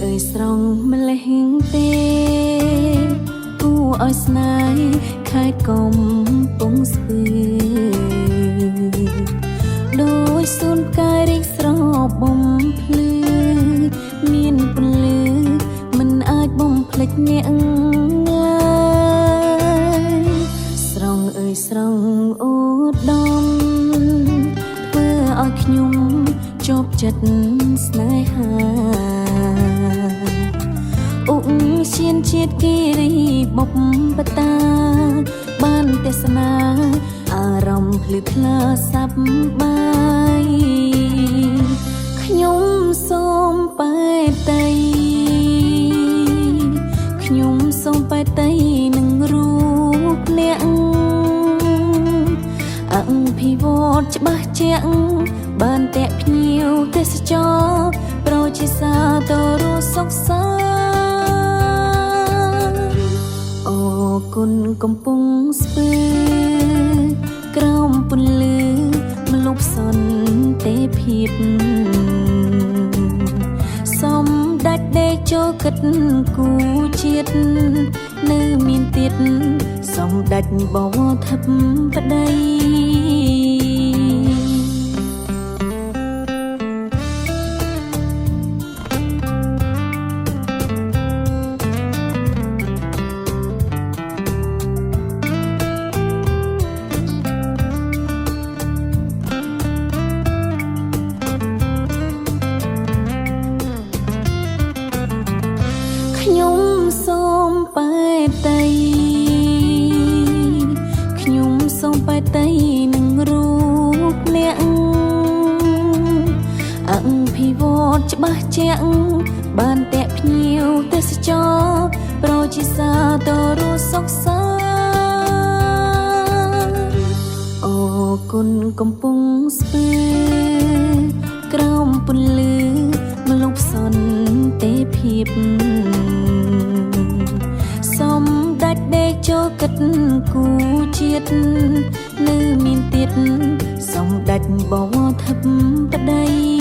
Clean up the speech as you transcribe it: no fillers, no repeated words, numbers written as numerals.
អើយស្រងម្លេះទេគូឲ្យស្នេហ៍ខែកំពុងស្ពឺដោយសួនផ្កាយរីកស្របំភ្លឺមានពន្លឺមិនអាចបំភ្លេចអ្នកឡើយស្រងអើយស្រងអូដំធ្វើឲ្យខ្ញុំជាប់ចិត្តស្នេហាឧបឈានជាតិគិរីបុព្វតាបានទេសនាអារម្មណ៍ភ្លឺថ្លាសប្បាយខ្ញុំសូមបែតីខ្ញុំសូមបែតីនឹងរូបអ្នកអង្គភិវឌ្ឍច្បាស់ជាក់បានតែភ្ញៀវទេសចរប្រជាសាទរសុខសាអរគុណកំពុងស្ពឺក្រោមពន្លឺម្លប់សន្តិភាពសំដេចដេជោគិតគូជាតិនៅមានទៀតសំដេចបវរធិបតីខ្ញុំសូមបែតីខ្ញុំសូមបែតីនឹងរូបអ្នកអង្គភិវឌ្ឍច្បាស់ជាក់បានតែភ្ញៀវទេសចរប្រជាសាទរសុខសាអរគុណកំពុងស្ពឺក្រោមពន្លឺម្លប់សន្តិភាពសំដេចដេជោគិតគូជាតិនៅមានទៀតសំដេចបវរធិបតី